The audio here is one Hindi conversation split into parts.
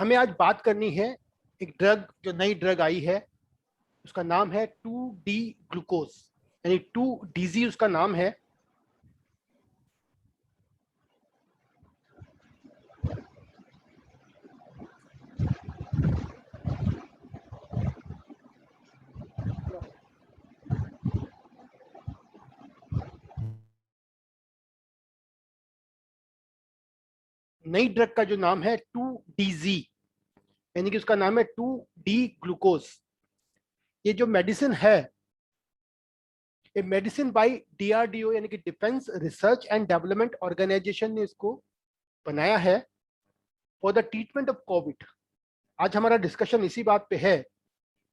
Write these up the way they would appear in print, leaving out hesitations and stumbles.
हमें आज बात करनी है एक ड्रग, जो नई ड्रग आई है, उसका नाम है 2D ग्लूकोज, यानी 2DG उसका नाम है। नई ड्रग का जो नाम है 2DG, यानी कि उसका नाम है 2D ग्लूकोज। ये जो मेडिसिन है, ये मेडिसिन बाय DRDO यानी कि defence research and development organisation ने इसको बनाया है for the treatment of Covid. आज हमारा डिस्कशन इसी बात पे है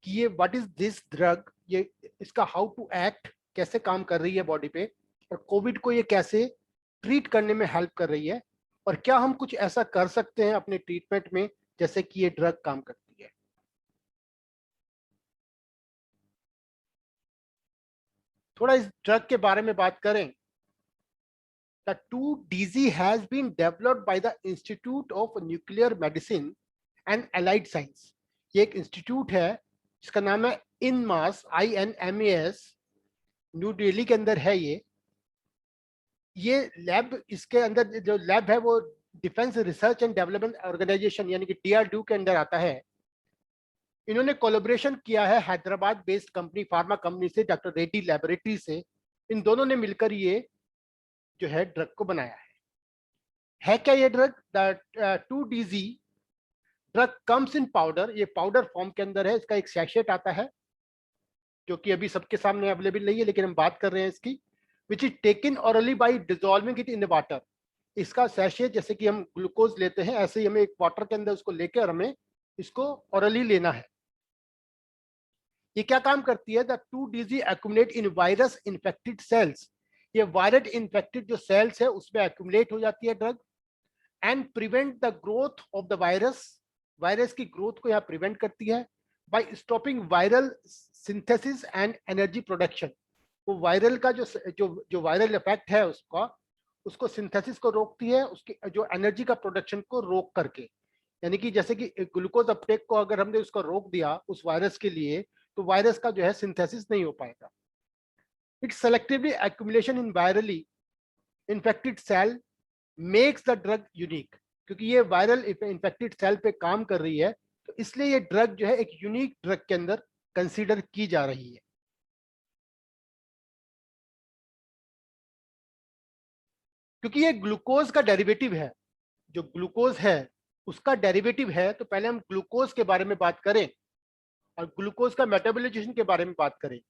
कि ये व्हाट इज दिस ड्रग, ये इसका हाउ टू एक्ट, कैसे काम कर रही है बॉडी पे, और कोविड को ये कैसे ट्रीट करने में हेल्प कर रही है, और क्या हम कुछ ऐसा कर सकते हैं अपने ट्रीटमेंट में जैसे कि ये ड्रग काम करती है। थोड़ा इस ड्रग के बारे में बात करें। The 2DG has been developed by the Institute of Nuclear Medicine and Allied Science। ये एक इंस्टीट्यूट है जिसका नाम है INMAS, INMAS, न्यू दिल्ली के अंदर है। ये लैब, इसके अंदर जो लैब है वो defence research and development organisation यानी कि DRDO के अंदर आता है। इन्होंने कोलैबोरेशन किया है Hyderabad based company, pharma company से, डॉक्टर रेड्डी लैबोरेटरी से। इन दोनों ने मिलकर ये जो है ड्रग को बनाया है क्या ये drug? The 2DG drug comes in powder, ये पाउडर फॉर्म के अंदर है। इसका एक सैशेट आता है जो कि अभी सबके सामने अवेलेबल नहीं है, लेकिन हम बात कर रहे हैं इसकी, which is taken hourly by dissolving it in the water. इसका सैशेट, जैसे कि हम ग्लूकोज लेते हैं, ऐसे ही हमें एक वाटर के अंदर उसको लेकर हमें इसको ऑरली लेना है। ये क्या काम करती है? The 2DG accumulate in virus infected cells. ये वायरस इन्फेक्टेड जो सेल्स है उसमें एक्यूमुलेट हो जाती है drug, and prevent the growth of the virus. Virus की ग्रोथ को यहाँ प्रिवेंट करती है by stopping viral synthesis and energy production. वो वायरल का जो वायरल इफेक्ट है उसका, उसको सिंथेसिस को रोकती है, उसकी जो एनर्जी का प्रोडक्शन को रोक करके। यानी कि जैसे कि ग्लूकोज अपटेक को अगर हमने उसको रोक दिया उस वायरस के लिए, तो वायरस का जो है सिंथेसिस नहीं हो पाएगा। It selectively accumulation in virally infected cell makes the drug unique. क्योंकि ये वायरल इन्फेक्टेड सेल पे काम कर रही है, तो इसलिए ये ड्रग जो है एक यूनिक ड्रग के अंदर कंसीडर की जा रही है। क्योंकि ये ग्लूकोज का डेरिवेटिव है, जो ग्लूकोज है उसका डेरिवेटिव है, तो पहले हम ग्लूकोज के बारे में बात करें और ग्लूकोज का मेटाबोलाइजेशन के बारे में बात करें।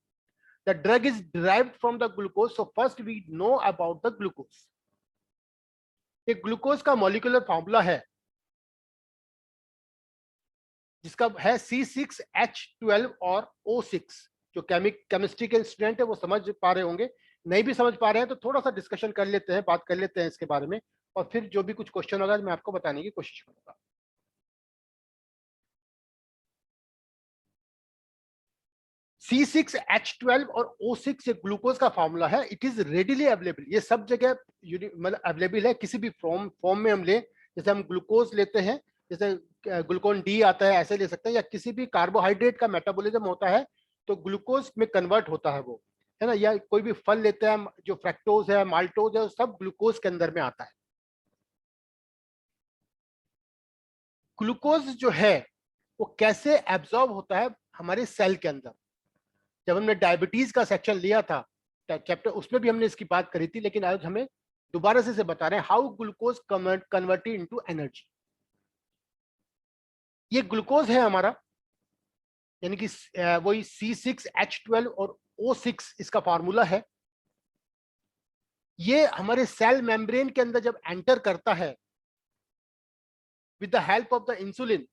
The drug is derived from the glucose, so first we know about the glucose. ये ग्लूकोज का मॉलिक्यूलर फॉर्मूला है जिसका है C6H12 और O6। जो केमिस्ट्री के स्टूडेंट है वो समझ पा रहे होंगे, नहीं भी समझ पा रहे हैं तो थोड़ा सा डिस्कशन कर लेते हैं, बात कर लेते हैं इसके बारे में, और फिर जो भी कुछ क्वेश्चन होगा मैं आपको बताने की कोशिश करूंगा। C6H12 और O6 ये ग्लूकोज का फॉर्मूला है। इट इज रेडिली अवेलेबल, ये सब जगह मतलब अवेलेबल है। किसी भी फॉर्म में हम ले, जैसे हम ग्लूकोज लेते हैं, जैसे ग्लूकोन डी आता है, ऐसे ले सकते हैं, या किसी भी कार्बोहाइड्रेट का मेटाबॉलिज्म होता है तो ग्लूकोज में कन्वर्ट होता है वो, है ना। या कोई भी फल लेते हैं, जो फ्रैक्टोज है, माल्टोज है, सब ग्लूकोज के अंदर में आता है। ग्लूकोज जो है वो कैसे एब्जॉर्ब होता है हमारे सेल के अंदर। जब हमने डायबिटीज का सेक्शन लिया था चैप्टर, उसमें भी हमने इसकी बात करी थी, लेकिन आज हमें दोबारा से बता रहे हैं how glucose converted into energy. ये ग्लूकोज है हमारा, यानी कि वही C6H12 और O6 इसका फार्मूला है। ये हमारे सेल मेम्ब्रेन के अंदर जब एंटर करता है with the help of the insulin,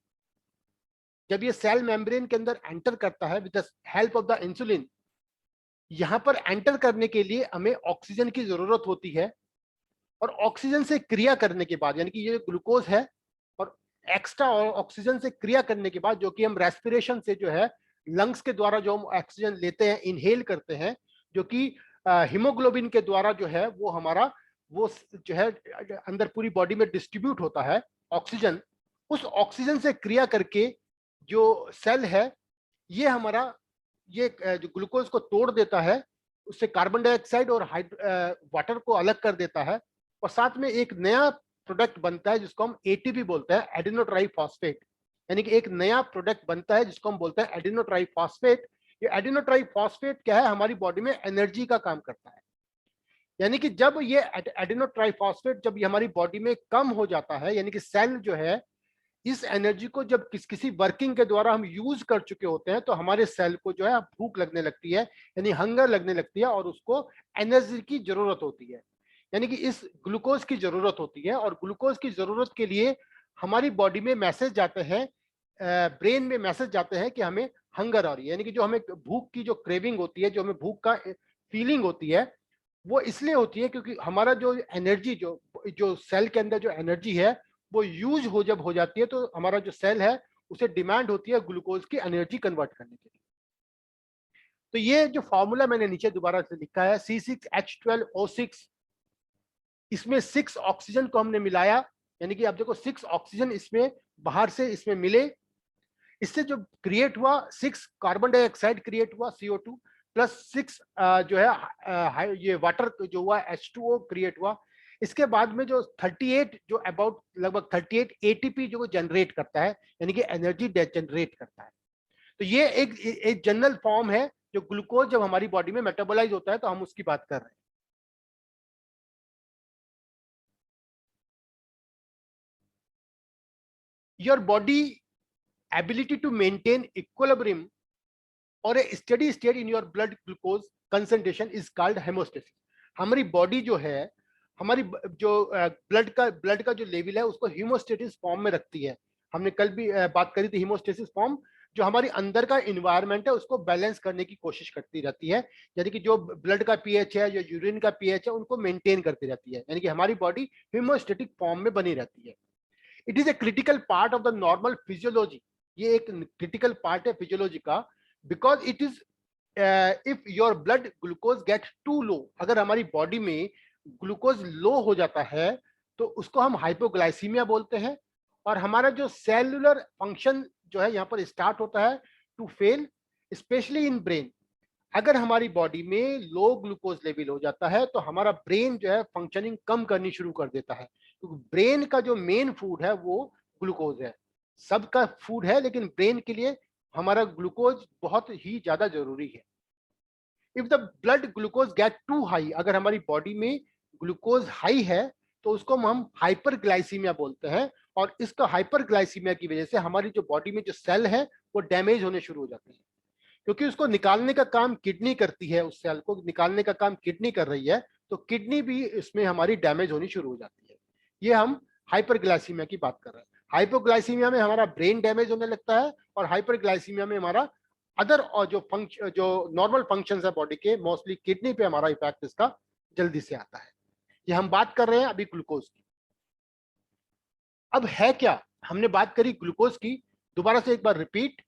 जब ये सेल मेम्ब्रेन के अंदर एंटर करता है with the help of the insulin, यहां पर एंटर करने के लिए हमें ऑक्सीजन की जरूरत होती है। और ऑक्सीजन से क्रिया करने के बाद, यानी कि ये ग्लूकोज है, और एक्स्ट्रा ऑक्सीजन से क्रिया करने के बाद, जो कि हम रेस्पिरेशन से जो है लंग्स के द्वारा जो हम ऑक्सीजन लेते हैं, इनहेल करते हैं, जो कि हीमोग्लोबिन के द्वारा जो है वो हमारा वो जो है अंदर पूरी बॉडी में डिस्ट्रीब्यूट होता है ऑक्सीजन। उस ऑक्सीजन से क्रिया करके जो सेल है ये हमारा ये जो ग्लूकोज को तोड़ देता है, उससे कार्बन डाइऑक्साइड और वाटर को अलग कर देता है, और साथ में एक नया प्रोडक्ट बनता है जिसको हम एटीपी बोलते हैं, एडिनो ट्राइफॉस्फेट। यानी कि एक नया प्रोडक्ट बनता है जिसको हम बोलते हैं एडिनो ट्राइफॉस्फेट। ये एडिनो ट्राइफॉस्फेट क्या है, हमारी बॉडी में एनर्जी का काम करता है। यानी कि जब ये एडिनो ट्राइफॉस्फेट जब ये हमारी बॉडी में कम हो जाता है, यानी कि सेल जो है इस एनर्जी को जब किसी वर्किंग के द्वारा हम यूज कर चुके होते हैं, तो हमारे सेल को जो है भूख लगने लगती है, यानी हंगर लगने लगती है, और उसको एनर्जी की जरूरत होती है, यानी कि इस ग्लूकोज की जरूरत होती है। और ग्लूकोज की जरूरत के लिए हमारी बॉडी में मैसेज जाते हैं, ब्रेन में मैसेज जाते हैं कि हमें हंगर आ रही है, यानी कि जो हमें भूख की जो क्रेविंग होती है, जो हमें भूख का फीलिंग होती है, वो इसलिए होती है क्योंकि हमारा जो एनर्जी जो जो सेल के अंदर जो एनर्जी है वो यूज जब हो जाती है, तो हमारा जो सेल है उसे डिमांड होती है ग्लूकोज की एनर्जी कन्वर्ट करने के लिए। तो ये जो फॉर्मूला मैंने नीचे दोबारा से लिखा है C6H12O6, इसमें 6 ऑक्सीजन को हमने मिलाया, यानी कि आप देखो 6 ऑक्सीजन इसमें बाहर से इसमें मिले, इससे जो क्रिएट हुआ 6 कार्बन डाइऑक्साइड क्रिएट हुआ CO2 प्लस 6 जो है ये वाटर जो हुआ H2O क्रिएट हुआ। इसके बाद में जो 38 जो अबाउट लगभग 38 एटीपी जो जनरेट करता है, यानी कि एनर्जी जनरेट करता है। तो ये एक जनरल फॉर्म है जो ग्लूकोज जब हमारी बॉडी में मेटाबोलाइज होता है तो हम उसकी बात कर रहे हैं। Your body ability to maintain equilibrium और a steady state in your blood glucose concentration is called homeostasis. हमारी बॉडी जो है, हमारी जो ब्लड का जो लेवल है उसको हीमोस्टेटिस फॉर्म में रखती है। हमने कल भी बात करी थी, हीमोस्टेसिस फॉर्म जो हमारी अंदर का इन्वायरमेंट है उसको बैलेंस करने की कोशिश करती रहती है, यानी कि जो ब्लड का पीएच है, जो यूरिन का पीएच है, उनको मेंटेन करती रहती है, यानी कि हमारी बॉडी हीमोस्टेटिक फॉर्म में बनी रहती है। It is a critical part of the normal physiology. ये एक क्रिटिकल पार्ट है फिजियोलॉजी का, because it is if your blood glucose get too low, अगर हमारी बॉडी में ग्लूकोज लो हो जाता है तो उसको हम हाइपोग्लाइसीमिया बोलते हैं, और हमारा जो सेलुलर फंक्शन जो है यहाँ पर स्टार्ट होता है to fail, specially in brain. अगर हमारी बॉडी में लो ग्लूकोज लेवल हो जाता है तो हमारा ब्रेन जो है फंक्शनिंग कम करनी शुरू कर देता है, क्योंकि ब्रेन का जो मेन फूड है वो ग्लूकोज है। सबका फूड है लेकिन ब्रेन के लिए हमारा ग्लूकोज बहुत ही ज्यादा जरूरी है। If the blood glucose get too high, अगर हमारी बॉडी में ग्लूकोज हाई है तो उसको हम हाइपरग्लाइसीमिया बोलते हैं, और इसका हाइपरग्लाइसीमिया की वजह से हमारी जो बॉडी में जो सेल है वो डैमेज होने शुरू हो जाते हैं, क्योंकि उसको निकालने का काम किडनी करती है, उस सेल को निकालने का काम किडनी कर रही है, तो किडनी भी इसमें हमारी डैमेज होनी शुरू हो जाती है। ये हम हाइपरग्लाइसीमिया की बात कर रहे हैं। हाइपोग्लाइसीमिया में हमारा ब्रेन डैमेज होने लगता है, और हाइपरग्लाइसीमिया में हमारा अदर और जो नॉर्मल फंक्शंस है बॉडी के, मोस्टली किडनी पे हमारा इफेक्ट इसका जल्दी से आता है। ये हम बात कर रहे हैं अभी ग्लूकोज की। अब है क्या, हमने बात करी ग्लूकोज की, दोबारा से एक बार रिपीट,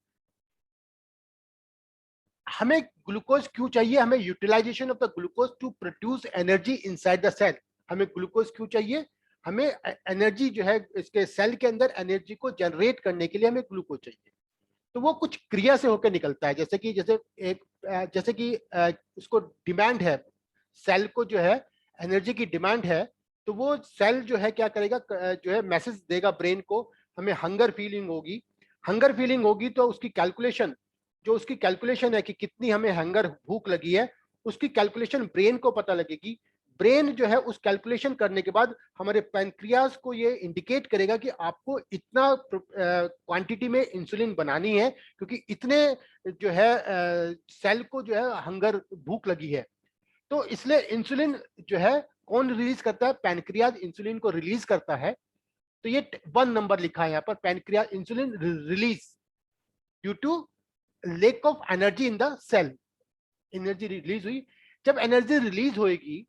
हमें ग्लूकोज क्यों चाहिए, हमें utilisation of the glucose to produce energy inside the cell. हमें ग्लूकोज क्यों चाहिए, हमें एनर्जी जो है इसके सेल के अंदर एनर्जी को जनरेट करने के लिए हमें ग्लूकोज चाहिए। तो वो कुछ क्रिया से होकर निकलता है, जैसे कि उसको डिमांड है, सेल को जो है एनर्जी की डिमांड है, तो वो सेल जो है क्या करेगा, जो है मैसेज देगा ब्रेन को, हमें हंगर फीलिंग होगी। हंगर फीलिंग होगी तो उसकी कैलकुलेशन, जो उसकी कैलकुलेशन है कि कितनी हमें हंगर भूख लगी है, उसकी कैलकुलेशन ब्रेन को पता लगेगी। ब्रेन जो है उस कैलकुलेशन करने के बाद हमारे पैनक्रियाज को ये इंडिकेट करेगा कि आपको इतना क्वांटिटी में इंसुलिन बनानी है, क्योंकि इतने जो है सेल को जो है हंगर भूख लगी है। तो इसलिए इंसुलिन जो है कौन रिलीज करता है, पैनक्रियाज इंसुलिन को रिलीज करता है। तो ये 1 नंबर लिखा है यहाँ पर, pancreas insulin release due to lack of energy in the cell. Energy release हुई, जब एनर्जी रिलीज होएगी,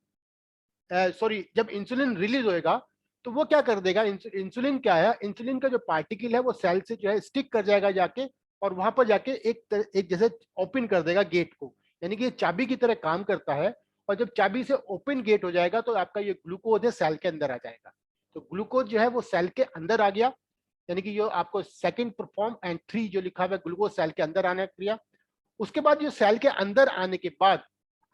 सॉरी जब इंसुलिन रिलीज होएगा तो वो क्या कर देगा, इंसुलिन क्या है, इंसुलिन का जो पार्टिकल है वो सेल से जो है स्टिक कर जाएगा जाके, और वहां पर जाके एक जैसे ओपन कर देगा गेट को, यानी कि ये चाबी की तरह काम करता है। और जब चाबी से ओपन गेट हो जाएगा तो आपका ये ग्लूकोज है सेल के अंदर आ जाएगा। तो ग्लूकोज जो है वो सेल के अंदर आ गया। यानी कि जो आपको सेकंड परफॉर्म एंड 3 जो लिखा हुआ है ग्लूकोज सेल के अंदर आने क्रिया। उसके बाद जो सेल के अंदर आने के बाद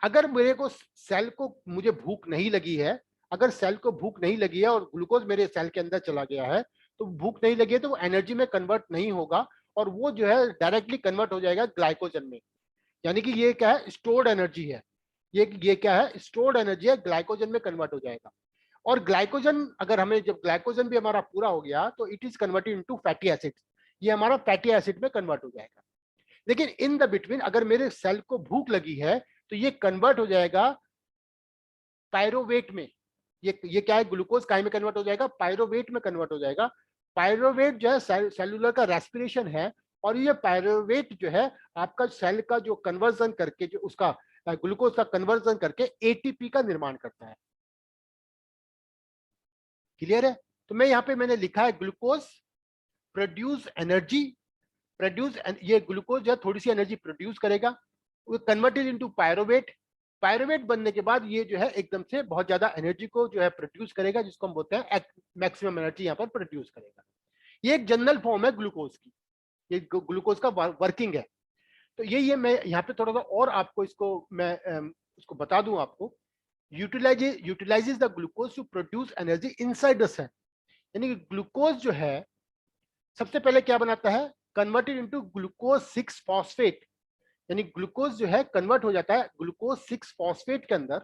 अगर मेरे को सेल को मुझे भूख नहीं लगी है, अगर सेल को भूख नहीं लगी है और ग्लूकोज मेरे सेल के अंदर चला गया है, तो भूख नहीं लगी है तो वो एनर्जी में कन्वर्ट नहीं होगा और वो जो है डायरेक्टली कन्वर्ट हो जाएगा ग्लाइकोजन में। यानी कि ये क्या है, स्टोर्ड एनर्जी है। ये क्या है, स्टोर्ड एनर्जी है, ग्लाइकोजन में कन्वर्ट हो जाएगा। और ग्लाइकोजन अगर हमें, जब ग्लाइकोजन भी हमारा पूरा हो गया तो it is converted into fatty acid, ये हमारा फैटी एसिड में कन्वर्ट हो जाएगा। लेकिन इन द बिटवीन अगर मेरे सेल को भूख लगी है तो ये कन्वर्ट हो जाएगा पायरोवेट में। ये क्या है, ग्लूकोज काय में कन्वर्ट हो जाएगा, पायरोवेट में कन्वर्ट हो जाएगा। पायरोवेट जो है सेलुलर का रेस्पिरेशन है, और ये पायरोवेट जो है आपका सेल का जो कन्वर्जन करके, जो उसका ग्लूकोज का कन्वर्जन करके एटीपी का निर्माण करता है। क्लियर है? तो मैं यहाँ पे मैंने लिखा है ग्लूकोज प्रोड्यूस एनर्जी, ये ग्लूकोज जो है थोड़ी सी एनर्जी प्रोड्यूस करेगा, वो कन्वर्टेड इनटू पायरोवेट। पायरोवेट बनने के बाद ये जो है एकदम से बहुत ज्यादा एनर्जी को जो है प्रोड्यूस करेगा, जिसको हम बोलते हैं मैक्सिमम एनर्जी यहाँ पर प्रोड्यूस करेगा। ये एक जनरल फॉर्म है ग्लूकोज की, ये ग्लूकोज का वर्किंग है। तो ये मैं यहाँ पे थोड़ा सा और आपको इसको मैं इसको बता दूं आपको। Utilises the glucose to produce energy inside the cell. यानी कि ग्लूकोज जो है सबसे पहले क्या बनाता है, कन्वर्टेड इनटू ग्लूकोज 6 फॉस्फेट। यानी ग्लूकोज जो है कन्वर्ट हो जाता है ग्लूकोज 6 फॉस्फेट के अंदर।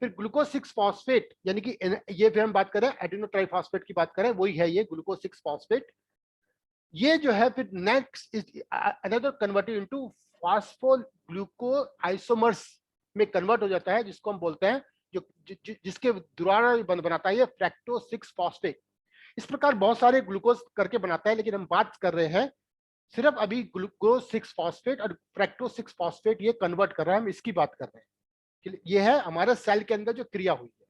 फिर ग्लूकोज 6 फॉस्फेट यानी कि ये फिर हम बात करें एडिनोट्राइफॉस्फेट की बात करें, वही है ये ग्लूकोज 6 फॉस्फेट। ये जो है फिर next is another converted into phosphogluco isomers में कन्वर्ट हो जाता है, जिसको हम बोलते हैं जो जिसके द्वारा बनाता है ये फ्रैक्टोज 6 फॉस्फेट। इस प्रकार बहुत सारे ग्लूकोज करके बनाता है, लेकिन हम बात कर रहे हैं सिर्फ अभी ग्लूकोज 6 फॉस्फेट और फ्रैक्टोज 6 फॉस्फेट ये कन्वर्ट कर रहा है, हम इसकी बात कर रहे हैं। ये है हमारे सेल के अंदर जो क्रिया हुई है।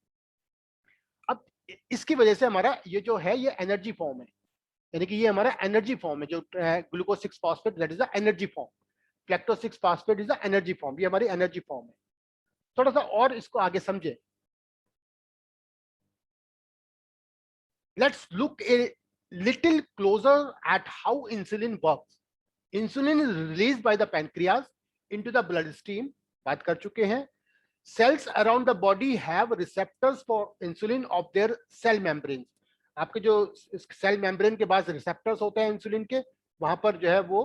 अब इसकी वजह से हमारा ये जो है ये एनर्जी फॉर्म है, यानी कि ये हमारा एनर्जी फॉर्म है जो glucose 6 phosphate, that is the energy form. Fructose 6 phosphate is the energy form, ये हमारी एनर्जी फॉर्म है। थोड़ा सा और इसको आगे समझे। Let's look a little closer at how insulin works. Insulin is released by the pancreas into the bloodstream. बात कर चुके हैं। Cells around the body have receptors for insulin of their cell membranes. आपके जो सेल मेम्ब्रेन के पास रिसेप्टर्स होते हैं इंसुलिन के, वहां पर जो है वो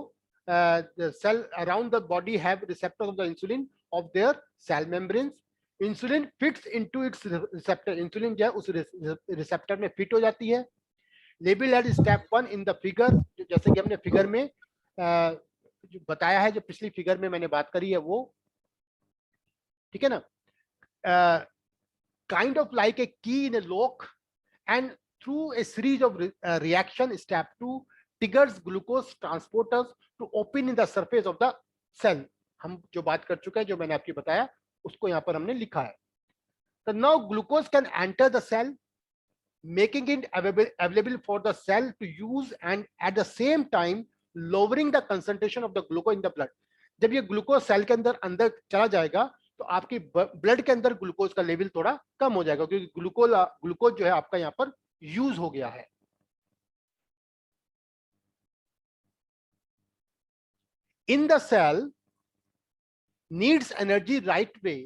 cell around the body have receptors of the insulin of their cell membranes. Insulin fits into its receptor, insulin जो है उस रिसेप्टर में फिट हो जाती है। Label at step 1 in the figure, जैसे कि हमने फिगर में जो बताया है, जो पिछली फिगर में मैंने बात करी है वो, ठीक है ना। Kind of like a key in a lock and through a series of reaction, step 2 triggers glucose transporters to open in the surface of the cell. हम जो बात कर चुके हैं, जो मैंने आपको बताया उसको यहाँ पर हमने लिखा है। So now glucose can enter the cell, making it available for the cell to use and at the same time lowering the concentration of the glucose in the blood. जब ये ग्लूकोज सेल के अंदर चला जाएगा तो आपकी ब्लड के अंदर ग्लूकोज का लेवल थोड़ा कम हो जाएगा, क्योंकि ग्लूकोज जो है आपका यहाँ पर यूज हो गया है। In the cell needs energy right way,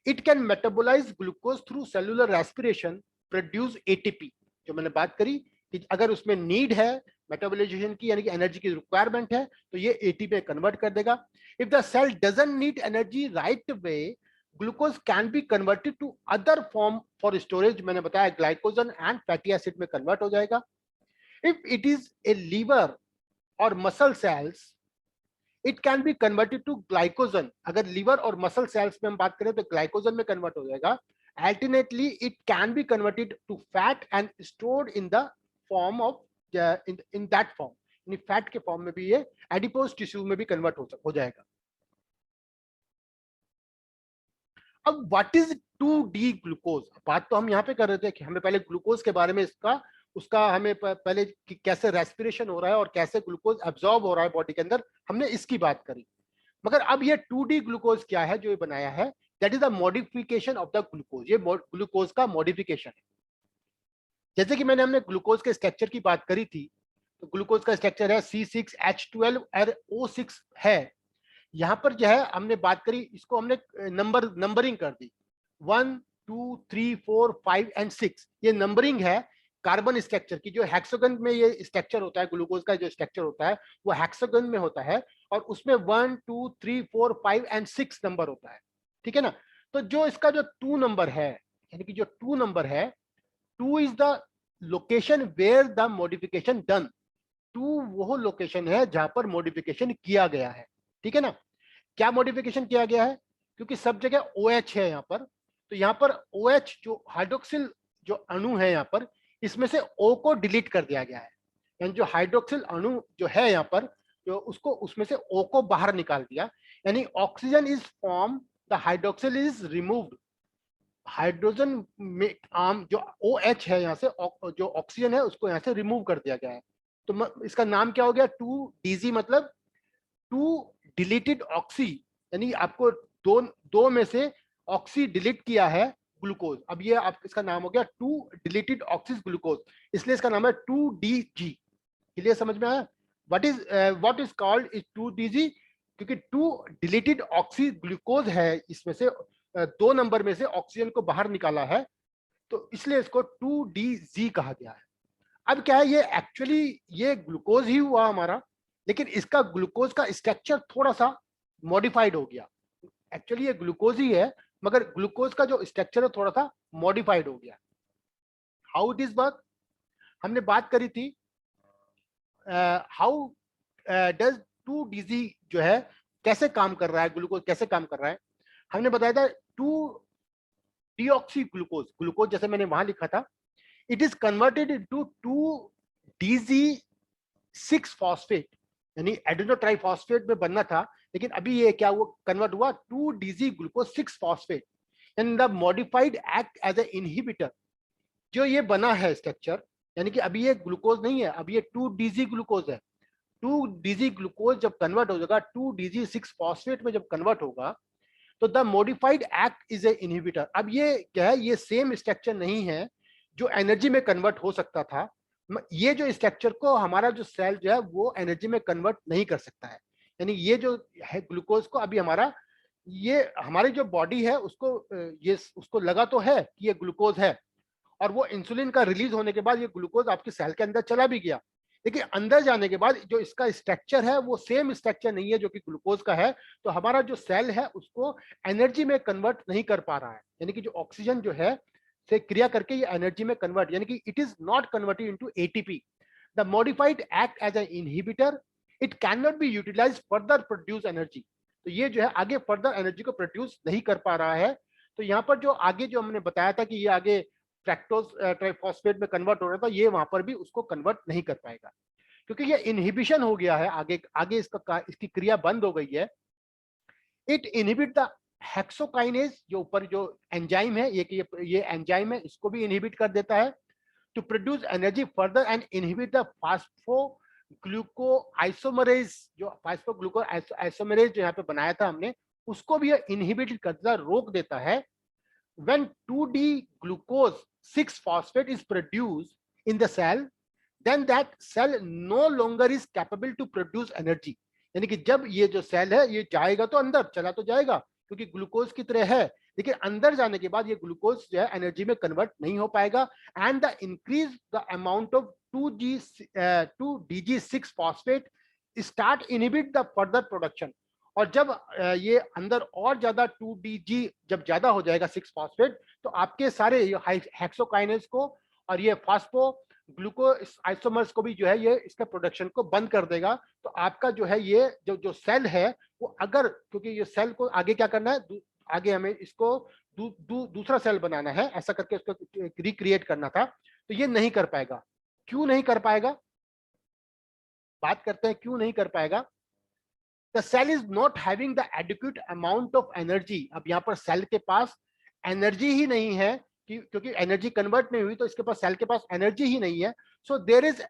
it can metabolize glucose through cellular respiration, produce ATP। जो मैंने बात करी कि अगर उसमें नीड है मेटाबोलाइजेशन की, यानी कि एनर्जी की रिक्वायरमेंट है, तो ये एटीपी में कन्वर्ट कर देगा। If the cell doesn't need energy right way, glucose can be converted to other form for storage. मैंने बताया ग्लाइकोजन एंड फैटी एसिड में कन्वर्ट हो जाएगा। If it is a liver और muscle cells, it can be converted to glycogen. अगर लीवर और मसल सेल्स में हम बात करें तो ग्लाइकोजन में कन्वर्ट हो जाएगा। Alternately it can be converted to fat and stored in the form of in that form, यानी फैट के फॉर्म में भी ये एडिपोज टिश्यू में भी कन्वर्ट हो जाएगा। अब व्हाट इज 2D ग्लूकोज? बात तो हम यहाँ पे कर रहे थे कि हमें पहले ग्लूकोज के बारे में उसका हमें पहले कैसे रेस्पिरेशन हो रहा है और कैसे ग्लूकोज एब्जॉर्ब हो रहा है बॉडी के अंदर, हमने इसकी बात करी। मगर अब ये 2D ग्लूकोज क्या है जो ये बनाया है? That is the modification of the glucose. ये ग्लूकोज का मॉडिफिकेशन है। जैसे कि हमने ग्लूकोज के स्ट्रक्चर की बात करी थी, तो ग्लूकोज का स्ट्रक्चर है C6H12RO6 है। यहाँ पर जो है हमने बात करी, इसको हमने नंबरिंग कर दी, 1 2 3 4 5 एंड 6, ये नंबरिंग है कार्बन स्ट्रक्चर की। जो हेक्सागन में ये स्ट्रक्चर होता है, ग्लूकोज का जो स्ट्रक्चर होता है वो हेक्सागन में होता है, और उसमें 1 2 3 4 5 एंड 6 नंबर होता है, ठीक है ना। तो जो इसका जो 2 नंबर है, यानी कि जो 2 नंबर है, 2 is the location where the modification done. 2 वो लोकेशन है जहां पर मॉडिफिकेशन किया गया है, ठीक है ना। क्या मॉडिफिकेशन किया गया है, क्योंकि सब जगह OH है यहाँ पर, तो यहाँ पर OH जो हाइड्रोक्सिल जो अणु है यहाँ पर, इसमें से O को डिलीट कर दिया गया है। यानी जो हाइड्रोक्सिल अणु जो है यहाँ पर, जो उसको उसमें से O को बाहर निकाल दिया, यानी oxygen is form, the hydroxyl is removed. Hydrogen में आम जो OH है यहाँ से, जो ऑक्सीजन है उसको यहाँ से रिमूव कर दिया गया है। तो इसका नाम क्या हो गया, 2DZ, मतलब 2 डिलीटेड ऑक्सी, यानी आपको दो में से ऑक्सी डिलीट किया है ग्लूकोज। अब ये आप इसका नाम हो गया 2 डिलीटेड ऑक्सीज ग्लूकोज, इसलिए इसका नाम है 2DG। क्लियर, समझ में आया? What is called is 2DG, क्योंकि 2 डिलीटेड ऑक्सी ग्लूकोज है, इसमें से 2 नंबर में से ऑक्सीजन को बाहर निकाला है, तो इसलिए इसको 2DG कहा गया है। अब क्या है, ये एक्चुअली ये ग्लूकोज ही हुआ हमारा, लेकिन इसका ग्लूकोज का स्ट्रक्चर थोड़ा सा मॉडिफाइड हो गया। एक्चुअली ये ग्लूकोज ही है, मगर ग्लूकोज का जो स्ट्रक्चर है थोड़ा सा मॉडिफाइड हो गया। हाउ इट इज वर्क, हमने बात करी थी, हाउ डज 2DG जो है कैसे काम कर रहा है, ग्लूकोज कैसे काम कर रहा है। हमने बताया था 2 डीऑक्सी ग्लूकोज, ग्लूकोज जैसे मैंने वहां लिखा था, it is converted into 2DG6 phosphate, यानी एडिनो ट्राइफॉस्फेट में बनना था, लेकिन अभी ये क्या हुआ, कन्वर्ट हुआ 2DG glucose 6 phosphate, and the modified act as a inhibitor. जो ये बना है स्ट्रक्चर, यानी कि अभी ये ग्लूकोज नहीं है, अभी ये 2DG ग्लूकोज है। 2DG ग्लूकोज जब कन्वर्ट हो जाएगा 2DG6 फॉस्फेट में, जब कन्वर्ट होगा तो the modified act is a inhibitor. अब ये क्या है, ये सेम स्ट्रक्चर नहीं है जो एनर्जी में कन्वर्ट हो सकता था। ये जो स्ट्रक्चर को हमारा जो सेल जो है वो एनर्जी में कन्वर्ट नहीं कर सकता है। यानी ये जो है ग्लूकोज को अभी हमारा, ये हमारी जो बॉडी है उसको ये उसको लगा तो है कि ये ग्लूकोज है, और वो इंसुलिन का रिलीज होने के बाद ये ग्लूकोज आपके सेल के अंदर चला भी गया, लेकिन अंदर जाने के बाद जो इसका स्ट्रक्चर है वो सेम स्ट्रक्चर नहीं है जो कि ग्लूकोज का है। तो हमारा जो सेल है उसको एनर्जी में कन्वर्ट नहीं कर पा रहा है, यानी कि जो ऑक्सीजन जो है से क्रिया करके ये एनर्जी में कन्वर्ट, यानी कि it is not converted into ATP. The modified act as an inhibitor, it can not be utilise further produce energy. तो ये जो है आगे फर्दर एनर्जी को प्रोड्यूस नहीं कर पा रहा है। तो यहाँ पर जो आगे जो हमने बताया था कि ये आगे फ्रैक्टोज ट्राइफॉस्फेट में कन्वर्ट हो रहा था, ये वहां पर भी उसको कन्वर्ट नहीं कर पाएगा, क्योंकि ये इनहिबिशन हो गया है, आगे आगे इसकी क्रिया बंद हो गई है। इट इनहिबिट द हेक्सोकाइनेज, जो ऊपर जो एंजाइम है, ये एंजाइम है, इसको भी इनहिबिट कर देता है to produce energy further, and inhibit the phosphogluco isomerase, जो फास्फोग्लूको आइसोमरेज जो यहाँ पे बनाया था हमने, उसको भी इनहिबिट करता, रोक देता है। When 2D glucose 6 phosphate is produced in the cell, then that cell no longer is capable to produce energy। यानी कि जब ये जो सेल है ये जाएगा तो अंदर चला तो जाएगा, क्योंकि ग्लूकोज की तरह है, लेकिन अंदर जाने के बाद ये ग्लूकोज जो है एनर्जी में कन्वर्ट नहीं हो पाएगा। And the increase the amount of 2DG6 phosphate start inhibit the further production. और जब ये अंदर और ज्यादा 2DG जब ज्यादा हो जाएगा 6 फॉस्फेट, तो आपके सारे हेक्सोकाइनेज को और ये फास्फो ग्लूको आइसोमर्स को भी जो है ये इसका प्रोडक्शन को बंद कर देगा। तो आपका जो है ये जो सेल है वो, अगर क्योंकि ये सेल को आगे क्या करना है, आगे हमें इसको दूसरा सेल बनाना है, ऐसा करके इसको रिक्रिएट करना था, तो ये नहीं कर पाएगा। क्यों नहीं कर पाएगा, बात करते हैं क्यों नहीं कर पाएगा। The cell is not having the adequate amount of energy। अब यहाँ पर सेल के पास एनर्जी ही नहीं है, क्योंकि एनर्जी कन्वर्ट नहीं हुई, तो इसके पास, सेल के पास एनर्जी ही नहीं है। So there is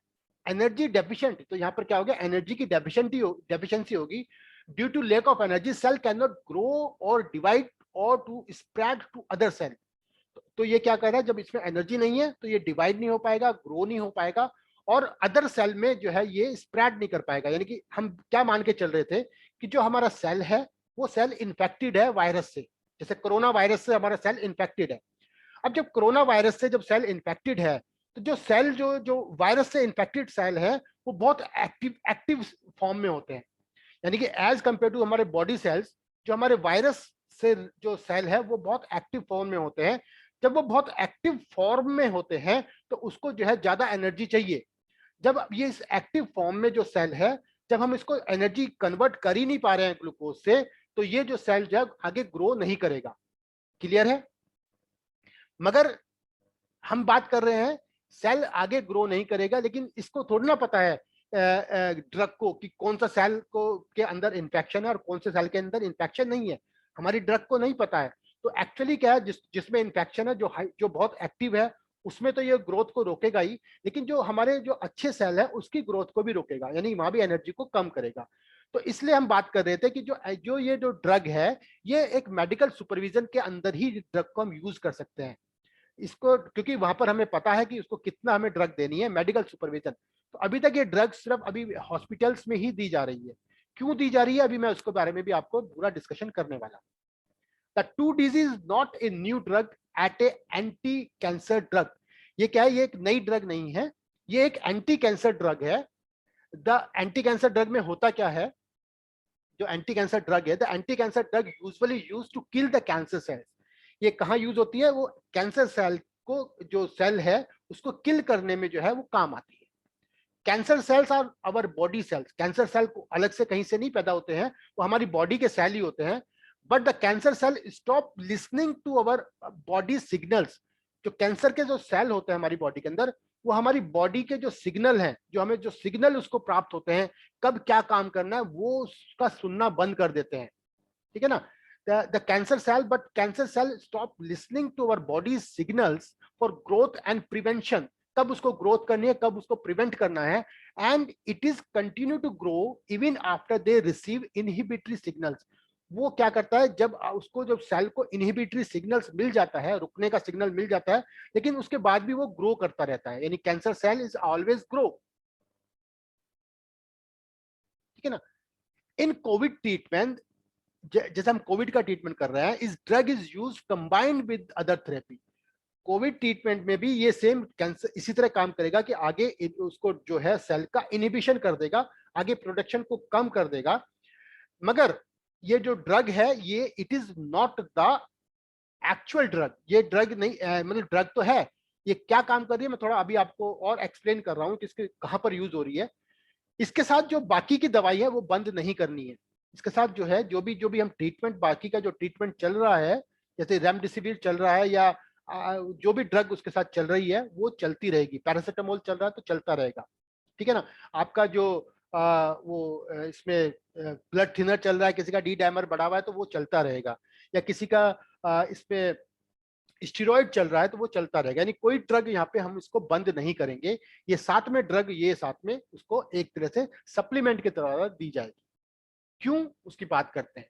energy deficient. तो यहाँ पर क्या हो गया, एनर्जी की डेफिशिएंसी होगी। Due to lack of energy cell can not grow और डिवाइड और to spread to other cell. तो ये क्या कर रहा है, जब इसमें एनर्जी नहीं है तो ये डिवाइड नहीं हो पाएगा, ग्रो नहीं हो पाएगा, और अदर सेल में जो है ये स्प्रेड नहीं कर पाएगा। यानी कि हम क्या मान के चल रहे थे कि जो हमारा सेल है वो सेल इन्फेक्टेड है वायरस से, जैसे कोरोना वायरस से हमारा सेल इन्फेक्टेड है। अब जब कोरोना वायरस से जब सेल इन्फेक्टेड है तो जो सेल जो जो वायरस से इन्फेक्टेड सेल है वो बहुत एक्टिव एक्टिव फॉर्म में होते हैं। यानी कि एज कंपेयर टू हमारे बॉडी सेल्स, जो हमारे वायरस से जो सेल है वो बहुत एक्टिव फॉर्म में होते हैं। जब वो बहुत एक्टिव फॉर्म में होते हैं तो उसको जो है ज्यादा एनर्जी चाहिए। जब ये इस एक्टिव फॉर्म में जो सेल है, जब हम इसको एनर्जी कन्वर्ट कर ही नहीं पा रहे हैं ग्लूकोज से, तो ये जो सेल जो है आगे ग्रो नहीं करेगा। क्लियर है? मगर हम बात कर रहे हैं सेल आगे ग्रो नहीं करेगा, लेकिन इसको थोड़ी ना पता है ड्रग को कि कौन सा सेल को के अंदर इन्फेक्शन है और कौन से सेल के अंदर इन्फेक्शन नहीं है। हमारी ड्रग को नहीं पता है। तो एक्चुअली क्या है, जिसमें इन्फेक्शन है, जो बहुत एक्टिव है, उसमें तो ये ग्रोथ को रोकेगा ही, लेकिन जो हमारे जो अच्छे सेल है उसकी ग्रोथ को भी रोकेगा, यानी वहां भी एनर्जी को कम करेगा। तो इसलिए हम बात कर रहे थे कि जो जो ये जो ड्रग है, ये एक मेडिकल सुपरविजन के अंदर ही ड्रग को हम यूज कर सकते हैं इसको, क्योंकि वहां पर हमें पता है कि उसको कितना हमें ड्रग देनी है, मेडिकल सुपरविजन। तो अभी तक ये ड्रग सिर्फ अभी हॉस्पिटल्स में ही दी जा रही है। क्यों दी जा रही है, अभी मैं उसके बारे में भी आपको पूरा डिस्कशन करने वाला हूं। The 2-DC is not a new drug eight A anti cancer drug. ये क्या है, ये एक नई ड्रग नहीं है, ये एक एंटी कैंसर ड्रग है। द एंटी कैंसर ड्रग में होता क्या है, जो एंटी कैंसर ड्रग है, the anti cancer drug usually used to kill the cancer cells. ये कहाँ यूज होती है, वो कैंसर सेल को, जो सेल है उसको किल करने में जो है वो काम आती है। Cancer cells are our body cells. Cancer cell को अलग से कहीं से नहीं पैदा होते हैं, वो हमारी बॉडी के सेल ही होते हैं। But the cancer cell stop listening to our body signals. जो कैंसर के जो सेल होते हैं हमारी बॉडी के अंदर, वो हमारी बॉडी के जो सिग्नल हैं, जो हमें जो सिग्नल उसको प्राप्त होते हैं, कब क्या काम करना है, वो उसका सुनना बंद कर देते हैं। ठीक है ना? the cancer cell, but cancer cell stop listening to our body's signals for growth and prevention। कब उसको ग्रोथ करनी है, कब उसको प्रिवेंट करना है, and it is continue to grow even after they receive inhibitory signals. वो क्या करता है, जब उसको जब सेल को इनहिबिटरी सिग्नल्स मिल जाता है, रुकने का सिग्नल मिल जाता है, लेकिन उसके बाद भी वो ग्रो करता रहता है। यानी cancer cell is always grow. ठीक है ना? इन कोविड ट्रीटमेंट, जैसे हम कोविड का ट्रीटमेंट कर रहे हैं, इस drug is use combined with other therapy. Covid treatment में भी ये सेम कैंसर इसी तरह काम करेगा कि आगे उसको जो है सेल का इनहिबिशन कर देगा, आगे प्रोडक्शन को कम कर देगा। मगर ये जो ड्रग है, ये it is not the actual drug. ये ड्रग नहीं, मतलब ड्रग तो है, ये क्या काम कर रही है मैं थोड़ा अभी आपको और एक्सप्लेन कर रहा हूँ कि इसके कहां पर यूज हो रही है। इसके साथ जो बाकी की दवाई है वो बंद नहीं करनी है। इसके साथ जो है जो भी हम ट्रीटमेंट, बाकी का जो ट्रीटमेंट चल रहा है, जैसे रेमडेसिविर चल रहा है या जो भी ड्रग उसके साथ चल रही है वो चलती रहेगी। पैरासिटामोल चल रहा है तो चलता रहेगा। ठीक है ना? आपका जो इसमें ब्लड थिनर चल रहा है, किसी का डी डायमर बढ़ा हुआ है तो वो चलता रहेगा, या किसी का इसमें स्टीरॉयड चल रहा है तो वो चलता रहेगा। यानी कोई ड्रग यहाँ पे हम इसको बंद नहीं करेंगे। ये साथ में ड्रग, ये साथ में उसको एक तरह से सप्लीमेंट की तरह दी जाएगी। क्यों, उसकी बात करते हैं।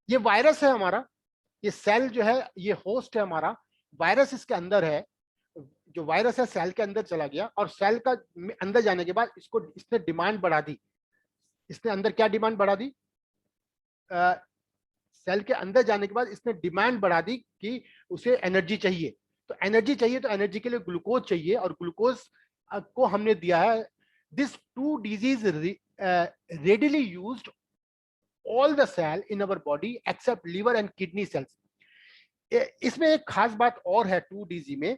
ये वायरस है हमारा, ये सेल जो है, ये होस्ट है हमारा, वायरस इसके अंदर है। जो वायरस है सेल के अंदर चला गया, और सेल का अंदर जाने के बाद इसने डिमांड बढ़ा दी। इसने अंदर क्या डिमांड बढ़ा दी, सेल के अंदर जाने के बाद इसने डिमांड बढ़ा दी कि उसे एनर्जी चाहिए। तो एनर्जी चाहिए, तो एनर्जी के लिए ग्लूकोज चाहिए, और ग्लूकोज को हमने दिया है। This 2-DC readily used all the cell in our body except liver and kidney cells. इसमें एक खास बात और है 2-DC में,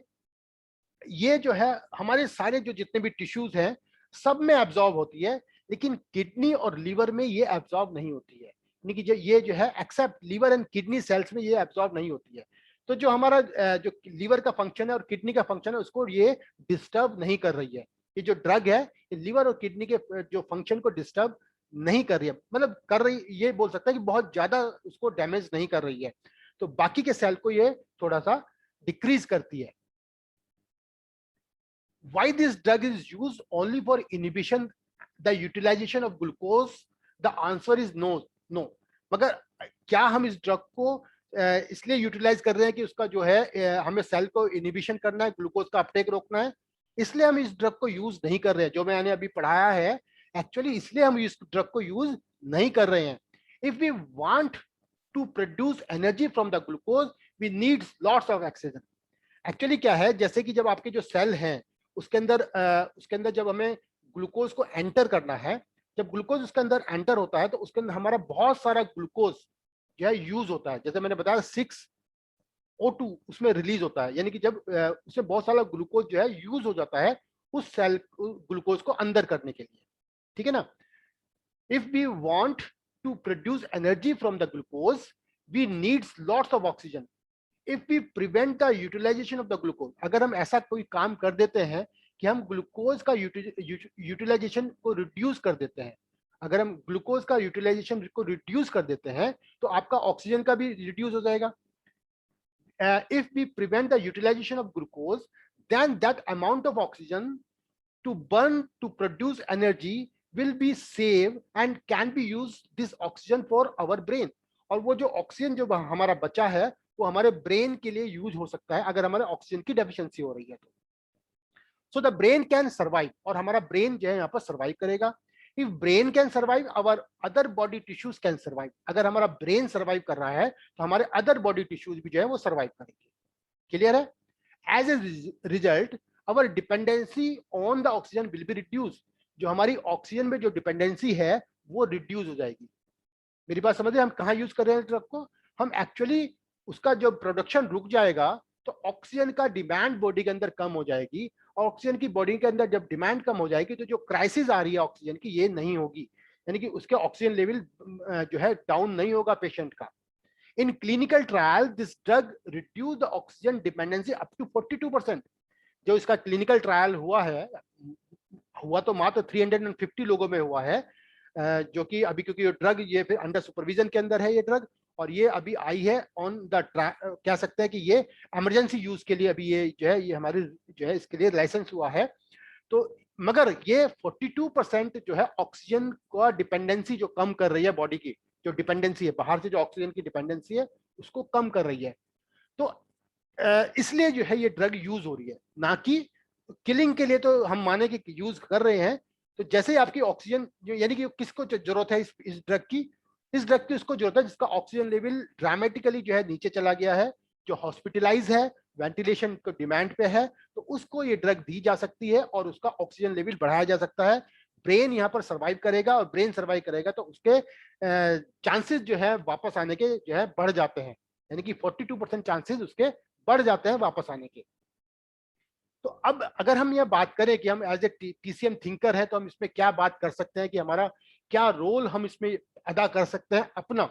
ये जो है हमारे सारे जो जितने भी टिश्यूज हैं सब में एब्जॉर्ब होती है, लेकिन किडनी और लीवर में ये एब्जॉर्ब नहीं होती है। यानी कि ये जो है except liver and kidney cells में ये एब्जॉर्ब नहीं होती है। तो जो हमारा जो लीवर का फंक्शन है और किडनी का फंक्शन है, उसको ये डिस्टर्ब नहीं कर रही है। ये जो ड्रग है, ये लीवर और किडनी के जो फंक्शन को डिस्टर्ब नहीं कर रही है, मतलब कर रही, ये बोल सकता है कि बहुत ज्यादा उसको डैमेज नहीं कर रही है। तो बाकी के सेल को ये थोड़ा सा डिक्रीज करती है। Why this drug is used only for inhibition the utilization of glucose? The answer is no, no। मगर क्या हम इस ड्रग को इसलिए यूटिलाइज कर रहे हैं कि उसका जो है हमें सेल को इनहिबिशन करना है, ग्लूकोज का अपटेक रोकना है? इसलिए हम इस ड्रग को यूज नहीं कर रहे हैं, जो मैंने अभी पढ़ाया है एक्चुअली इसलिए हम इस ड्रग को यूज नहीं कर रहे हैं। If we want to produce energy from the glucose we need lots of oxygen. Actually क्या है, जैसे कि जब आपके जो सेल हैं उसके अंदर जब हमें ग्लूकोज को एंटर करना है, जब ग्लूकोज उसके अंदर एंटर होता है तो उसके अंदर हमारा बहुत सारा ग्लूकोज जो है यूज होता है। जैसे मैंने बताया 6O2 उसमें रिलीज होता है, यानी कि जब उसमें बहुत सारा ग्लूकोज जो है यूज हो जाता है उस सेल ग्लूकोज को अंदर करने के लिए, ठीक है ना। If we want to produce energy from the glucose we needs lots of oxygen. If we prevent the utilization of the glucose, अगर हम ऐसा कोई काम कर देते हैं कि हम ग्लूकोज का यूटिलाइजेशन को रिड्यूस कर देते हैं, अगर हम ग्लूकोज का यूटिलाइजेशन को रिड्यूस कर देते हैं तो आपका ऑक्सीजन का भी रिड्यूस हो जाएगा। If we prevent the utilization of glucose, then that amount of oxygen to burn to produce energy will be saved and can be used this oxygen for our brain। और वो जो ऑक्सीजन जो हमारा बचा है वो हमारे ब्रेन के लिए यूज हो सकता है अगर हमारे ऑक्सीजन की डेफिशिएंसी हो रही है तो। So the brain can survive, और हमारा ब्रेन जो है यहाँ पर सर्वाइव करेगा। If brain can survive our other body tissues can survive. अगर हमारा ब्रेन सर्वाइव कर रहा है तो हमारे अदर बॉडी टिश्यूज भी जो है वो सर्वाइव करेंगे। क्लियर है? As a result our dependency on the oxygen will be reduce. जो हमारी ऑक्सीजन में जो डिपेंडेंसी है वो रिड्यूस हो जाएगी। मेरी बात समझ रहे? हम कहाँ यूज कर रहे हैं ड्रग को? हम एक्चुअली उसका जो प्रोडक्शन रुक जाएगा तो ऑक्सीजन का डिमांड बॉडी के अंदर कम हो जाएगी, और ऑक्सीजन की बॉडी के अंदर जब डिमांड कम हो जाएगी तो जो क्राइसिस आ रही है ऑक्सीजन की ये नहीं होगी, यानी कि उसके ऑक्सीजन लेवल जो है डाउन नहीं होगा पेशेंट का। In clinical trial this drug reduce the oxygen dependency up to 42%। जो इसका क्लिनिकल ट्रायल हुआ तो मात्र 350 लोगों में हुआ है, जो कि अभी क्योंकि ये ड्रग ये फिर अंडर सुपरविजन के अंदर है ये ड्रग, और ये अभी आई है ऑन द कह सकते हैं कि ये इमरजेंसी यूज के लिए अभी ये जो है ये हमारी जो है इसके लिए लाइसेंस हुआ है। तो मगर ये 42% जो है ऑक्सीजन का डिपेंडेंसी जो कम कर रही है बॉडी की, जो डिपेंडेंसी है बाहर से जो ऑक्सीजन की डिपेंडेंसी है उसको कम कर रही है। तो इसलिए जो है ये ड्रग यूज हो रही है, ना कि किलिंग के लिए तो हम माने कि यूज कर रहे हैं। तो जैसे ही आपकी ऑक्सीजन जो यानी कि किसको जरूरत है इस ड्रग की? इस ड्रग की उसको जरूरत है जिसका ऑक्सीजन लेवल ड्रामेटिकली जो है नीचे चला गया है, जो हॉस्पिटलाइज है, वेंटिलेशन को डिमांड पे है, तो उसको ये ड्रग दी जा सकती है और उसका ऑक्सीजन लेवल बढ़ाया जा सकता है। ब्रेन यहाँ पर सर्वाइव करेगा, और ब्रेन सर्वाइव करेगा तो उसके चांसेस जो है वापस आने के जो है बढ़ जाते हैं, यानी कि 42% चांसेस उसके बढ़ जाते हैं वापस आने के। तो अब अगर हम यह बात करें कि हम एज ए टीसीएम थिंकर है तो हम इसमें क्या बात कर सकते हैं कि हमारा क्या रोल हम इसमें अदा कर सकते हैं अपना।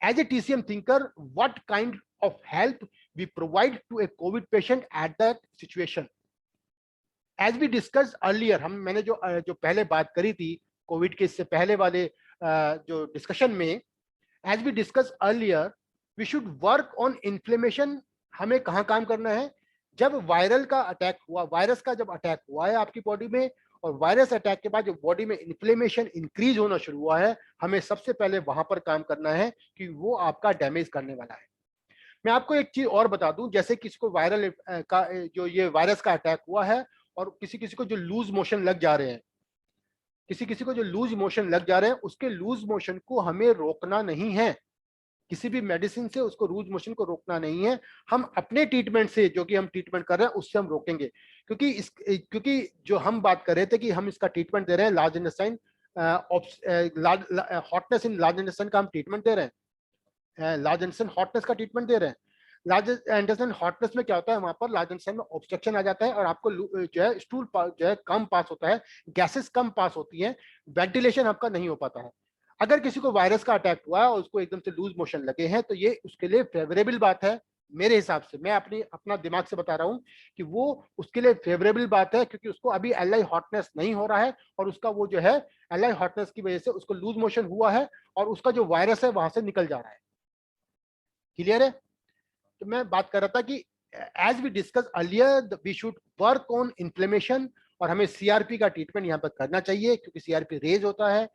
As a TCM thinker what kind of help we provide to a covid patient at that situation. As we discuss earlier, मैंने जो पहले बात करी थी कोविड के इससे पहले वाले जो डिस्कशन में, as we discuss earlier we should work on inflammation. हमें कहाँ काम करना है? जब वायरल का अटैक हुआ, वायरस का जब अटैक हुआ है आपकी बॉडी में, और वायरस अटैक के बाद जो बॉडी में इन्फ्लेमेशन इंक्रीज होना शुरू हुआ है, हमें सबसे पहले वहां पर काम करना है कि वो आपका डैमेज करने वाला है। मैं आपको एक चीज और बता दूं, जैसे किसी को वायरल का जो ये वायरस का अटैक हुआ है और किसी किसी को जो लूज मोशन लग जा रहे हैं, किसी किसी को जो लूज मोशन लग जा रहे हैं उसके लूज मोशन को हमें रोकना नहीं है। किसी भी मेडिसिन से उसको लूज मोशन को रोकना नहीं है, हम अपने ट्रीटमेंट से जो कि हम ट्रीटमेंट कर रहे हैं उससे हम रोकेंगे। क्योंकि जो हम बात कर रहे थे कि हम इसका ट्रीटमेंट दे रहे हैं लार्ज इंटेस्टाइन हॉटनेस इन लार्ज इंटेस्टाइन का हम ट्रीटमेंट दे रहे हैं, लार्ज इंटेस्टाइन हॉटनेस का ट्रीटमेंट दे रहे हैं। लार्ज इंटेस्टाइन हॉटनेस में क्या होता है, वहां पर लार्ज इंटेस्टाइन में ऑब्स्ट्रक्शन आ जाता है और आपको जो है स्टूल जो है कम पास होता है, गैसेस कम पास होती हैं, वेंटिलेशन आपका नहीं हो पाता है। अगर किसी को वायरस का अटैक हुआ और उसको एकदम से लूज मोशन लगे हैं तो ये उसके लिए फेवरेबल बात है। मेरे हिसाब से, मैं अपना दिमाग से बता रहा हूं कि वो उसके लिए फेवरेबल बात है, क्योंकि उसको अभी एल आई हॉटनेस नहीं हो रहा है और उसका वो जो है एल आई हॉटनेस की वजह से उसको लूज मोशन हुआ है और उसका जो वायरस है वहां से निकल जा रहा है। क्लियर है? तो मैं बात कर रहा था कि as we discuss earlier we should work on inflammation, और हमें सीआरपी का ट्रीटमेंट यहाँ पर करना चाहिए क्योंकि सीआरपी रेज होता है।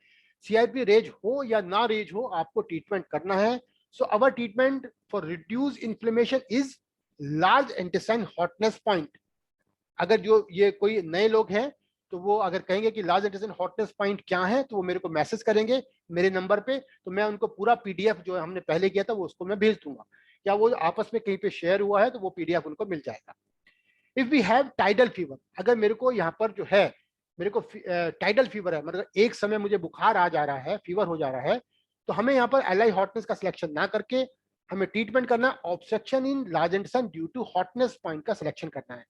सीआरपी रेज हो या ना रेज हो, आपको ट्रीटमेंट करना है। So our treatment for reduce inflammation is large intestine hotness point. अगर जो ये कोई नए लोग हैं तो वो अगर कहेंगे कि लार्ज इंटेस्टाइन हॉटनेस पॉइंट क्या है तो वो मेरे को मैसेज करेंगे मेरे नंबर पे, तो मैं उनको पूरा पीडीएफ जो हमने पहले किया था वो उसको मैं भेज दूंगा, या वो आपस में कहीं पे शेयर हुआ है तो वो पीडीएफ उनको मिल जाएगा। If we have tidal fever, अगर मेरे को यहाँ पर जो है मेरे को टाइडल फीवर है, मतलब एक समय मुझे बुखार आ जा रहा है, फीवर हो जा रहा है, तो हमें यहाँ पर एल आई हॉटनेस का सिलेक्शन ना करके हमें ट्रीटमेंट करना obstruction in large intestine due to hotness point का सिलेक्शन करना है।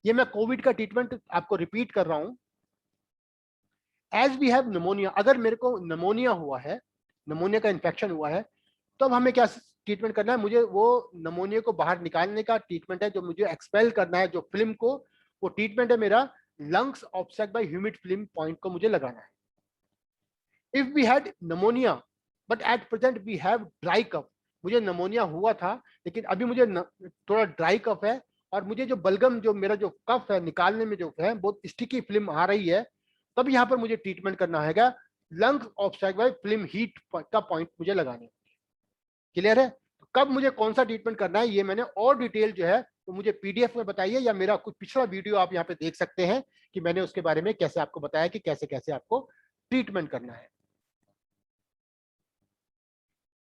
ये मैं कोविड का ट्रीटमेंट आपको रिपीट कर रहा हूँ। एज वी हैव निमोनिया, अगर मेरे को निमोनिया हुआ है, निमोनिया का इन्फेक्शन हुआ है, तो अब हमें क्या ट्रीटमेंट करना है, मुझे वो निमोनिया को बाहर निकालने का ट्रीटमेंट है, जो मुझे एक्सपेल करना है जो फिल्म को, वो ट्रीटमेंट है मेरा lungs obstruct by humid phlegm point को मुझे लगाना है। If we had pneumonia but at present we have dry cough, मुझे निमोनिया हुआ था लेकिन अभी मुझे थोड़ा ड्राई कफ है, और मुझे जो बलगम जो मेरा जो कफ है निकालने में जो है बहुत स्टिकी फिल्म आ रही है, तब यहाँ पर मुझे ट्रीटमेंट करना है lungs obstruct by phlegm heat का पॉइंट मुझे लगाने। क्लियर है? तो कब मुझे कौन सा ट्रीटमेंट करना है ये मैंने और डिटेल जो है वो मुझे पीडीएफ में बताइए, या मेरा कुछ पिछला वीडियो आप यहाँ पे देख सकते हैं कि मैंने उसके बारे में कैसे आपको बताया कि कैसे कैसे आपको ट्रीटमेंट करना है।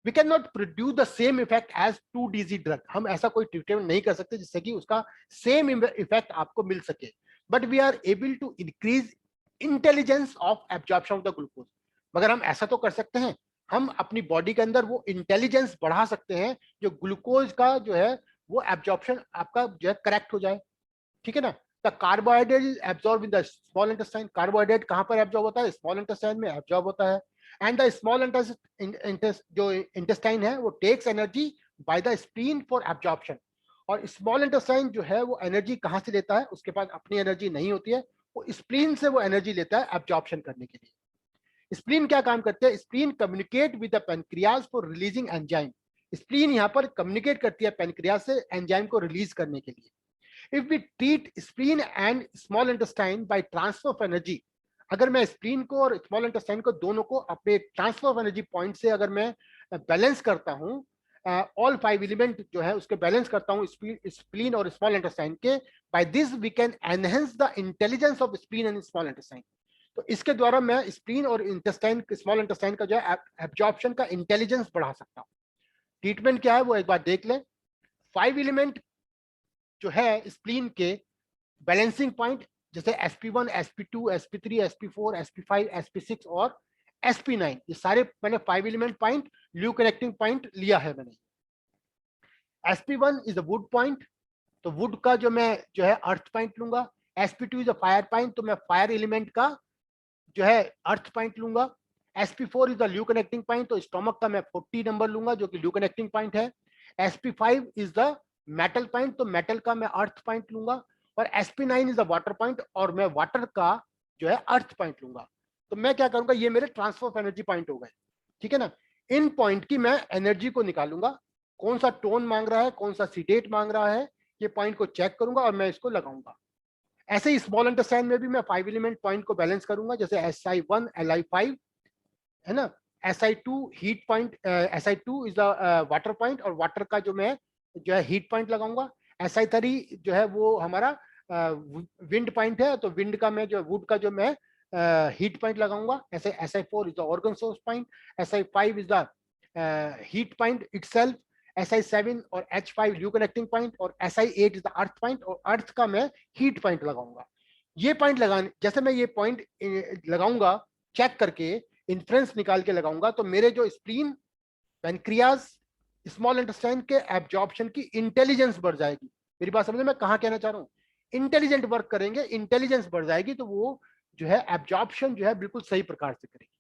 We can not produce the same effect as 2DZ drug, हम ऐसा कोई ट्रीटमेंट नहीं कर सकते जिससे कि उसका सेम इफेक्ट आपको मिल सके, but we are able to increase intelligence of absorption of the glucose. मगर हम ऐसा तो कर सकते हैं, हम अपनी बॉडी के अंदर वो इंटेलिजेंस बढ़ा सकते हैं जो ग्लूकोज का जो है वो एब्जॉर्प्शन आपका जो है करेक्ट हो जाए। ठीक है ना? The carbohydrate absorb in the small intestine, carbohydrate कहां पर एब्जॉर्ब होता है? स्मॉल इंटेस्टाइन में एब्जॉर्ब होता है। एंड द स्मॉल जो इंटेस्टाइन है वो takes energy by the spleen for absorption, और स्मॉल इंटेस्टाइन जो है वो एनर्जी कहां से लेता है? उसके पास अपनी एनर्जी नहीं होती है, वो स्प्लीन से वो एनर्जी लेता है एब्जॉर्प्शन करने के लिए। स्प्लीन क्या काम करते हैं? Spleen communicate with the pancreas for releasing enzyme, spleen यहाँ पर कम्युनिकेट करती है पैनक्रियाज से एंजाइम को रिलीज करने के लिए। If we treat spleen and small intestine by transfer of energy, अगर मैं स्प्लीन को और स्मॉल इंटेस्टाइन को दोनों को अपने ट्रांसफर ऑफ एनर्जी पॉइंट से अगर मैं बैलेंस करता हूं, ऑल 5 एलिमेंट जो है उसके बैलेंस करता हूं स्प्लीन और स्मॉल इंटेस्टाइन के, by this we can enhance the intelligence of spleen and small intestine. तो इसके द्वारा मैं स्प्लीन और इंटेस्टाइन स्मॉल इंटेस्टाइन का जो है एब्जॉर्प्शन का इंटेलिजेंस बढ़ा सकता हूं। ट्रीटमेंट क्या है वो एक बार देख लें। 5 एलिमेंट जो है स्प्लीन के बैलेंसिंग पॉइंट, जैसे sp1, sp2, sp3, sp4, sp5, sp6 और sp9, ये सारे मैंने 5 एलिमेंट पॉइंट ल्यू कनेक्टिंग पॉइंट लिया है मैंने। sp1 is a would point, तो वुड का जो मैं जो है अर्थ पॉइंट लूंगा। sp2 is a fire point, तो मैं फायर एलिमेंट का जो है अर्थ पॉइंट लूंगा। sp4 is the luo connecting point, तो स्टोमक का मैं 40 नंबर लूंगा जो कि ल्यू कनेक्टिंग पॉइंट है। sp5 is the metal point, तो मेटल का मैं अर्थ पॉइंट लूंगा। और sp9 is the water point, और मैं वाटर का जो है अर्थ पॉइंट लूंगा। तो मैं क्या करूंगा, ये मेरे ट्रांसफर ऑफ एनर्जी पॉइंट हो गए। ठीक है ना? इन पॉइंट की मैं एनर्जी को निकालूंगा, कौन सा टोन मांग रहा है, कौन सा सीडेट मांग रहा है, ये पॉइंट को चेक करूंगा और मैं इसको लगाऊंगा। ऐसे ही स्मॉल इंटेस्टाइन में भी मैं 5 एलिमेंट पॉइंट को बैलेंस करूंगा, जैसे SI1 Li5 है ना, SI2 heat point, SI2 is the water point, और वाटर का जो मैं जो है हीट पॉइंट लगाऊंगा। SI3 जो है वो हमारा विंड पॉइंट है, तो विंड का मैं जो वुड का जो मैं हीट पॉइंट लगाऊंगा। ऐसे SI4 is the organ source point, SI5 is the heat point itself, SI7 और H5 ल्यू कनेक्टिंग पॉइंट, और SI8 is the earth point, और अर्थ का मैं हीट पॉइंट लगाऊंगा। ये पॉइंट लगाने, जैसे मैं ये पॉइंट लगाऊंगा चेक करके इन्फ्रेंस निकाल के लगाऊंगा, तो मेरे जो स्प्लीन, पैनक्रियाज, स्मॉल इंटेस्टाइन के एब्जॉर्प्शन की इंटेलिजेंस बढ़ जाएगी। मेरी बात समझे मैं कहाँ कहना चाह रहा हूँ? इंटेलिजेंट वर्क करेंगे, इंटेलिजेंस बढ़ जाएगी, तो वो जो है एब्जॉर्प्शन जो है बिल्कुल सही प्रकार से करेगी।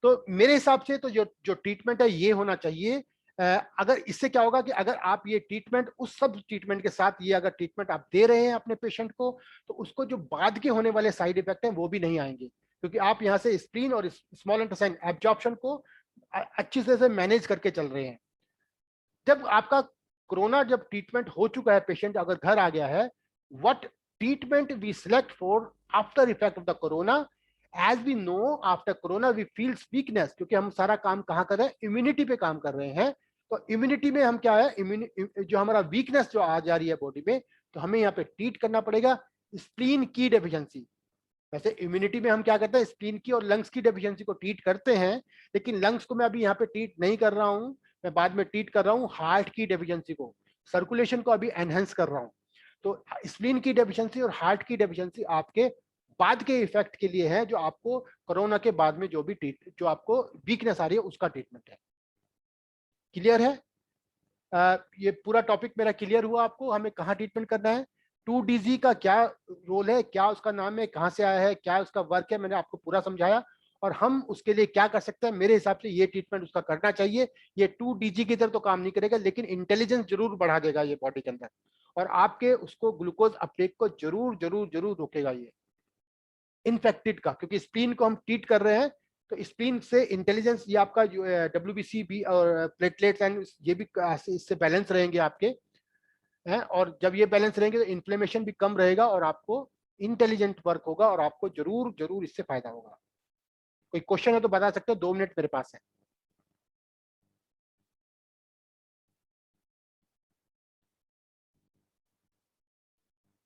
तो मेरे हिसाब से तो जो जो ट्रीटमेंट है ये होना चाहिए। अगर इससे क्या होगा कि अगर आप ये ट्रीटमेंट उस सब ट्रीटमेंट के साथ ये अगर ट्रीटमेंट आप दे रहे हैं अपने पेशेंट को, तो उसको जो बाद के होने वाले साइड इफेक्ट हैं वो भी नहीं आएंगे, क्योंकि आप यहाँ से स्प्लीन और स्मॉल इंटेस्टाइन एब्जॉर्प्शन को अच्छी तरह से मैनेज करके चल रहे हैं। जब आपका कोरोना जब ट्रीटमेंट हो चुका है, पेशेंट अगर घर आ गया है, what treatment we select for after effect of the corona, as we know after corona we feel weakness, क्योंकि हम सारा काम कहाँ कर रहे हैं? इम्यूनिटी पे काम कर रहे हैं। तो इम्यूनिटी में हम क्या है, जो हमारा वीकनेस जो आ जा रही है बॉडी में, तो हमें यहाँ पे ट्रीट करना पड़ेगा स्प्लीन की डेफिशिएंसी। वैसे इम्यूनिटी में हम क्या करते हैं, स्प्लीन की और लंग्स की डेफिशिएंसी को ट्रीट करते हैं, लेकिन लंग्स को मैं अभी यहाँ पे ट्रीट नहीं कर रहा हूँ, मैं बाद में ट्रीट कर रहा हूँ हार्ट की डेफिशिएंसी को, सर्कुलेशन को अभी एनहेंस कर रहा हूँ। तो स्प्लीन की डेफिशिएंसी और हार्ट की डेफिशिएंसी आपके बाद के इफेक्ट के लिए है, जो आपको कोरोना के बाद में जो भी जो आपको वीकनेस आ रही है उसका ट्रीटमेंट है। क्लियर है? ये पूरा टॉपिक मेरा क्लियर हुआ आपको, हमें कहाँ ट्रीटमेंट करना है, 2DG का क्या रोल है, क्या उसका नाम है, कहाँ से आया है, क्या उसका वर्क है, मैंने आपको पूरा समझाया। और हम उसके लिए क्या कर सकते हैं, मेरे हिसाब से ये ट्रीटमेंट उसका करना चाहिए। ये 2DG की तरह तो काम नहीं करेगा, लेकिन इंटेलिजेंस जरूर बढ़ा देगा ये बॉडी के अंदर, और आपके उसको ग्लूकोज अपटेक को जरूर जरूर जरूर रोकेगा ये इन्फेक्टेड का, क्योंकि स्प्लीन को हम ट्रीट कर रहे हैं। तो स्प्लीन से इंटेलिजेंस, ये आपका जो WBC भी और प्लेटलेट्स एंड ये भी इससे बैलेंस रहेंगे आपके हैं, और जब ये बैलेंस रहेंगे तो इन्फ्लेमेशन भी कम रहेगा और आपको इंटेलिजेंट वर्क होगा, और आपको जरूर जरूर इससे फायदा होगा। कोई क्वेश्चन है तो बता सकते हो, 2 मिनट मेरे पास है।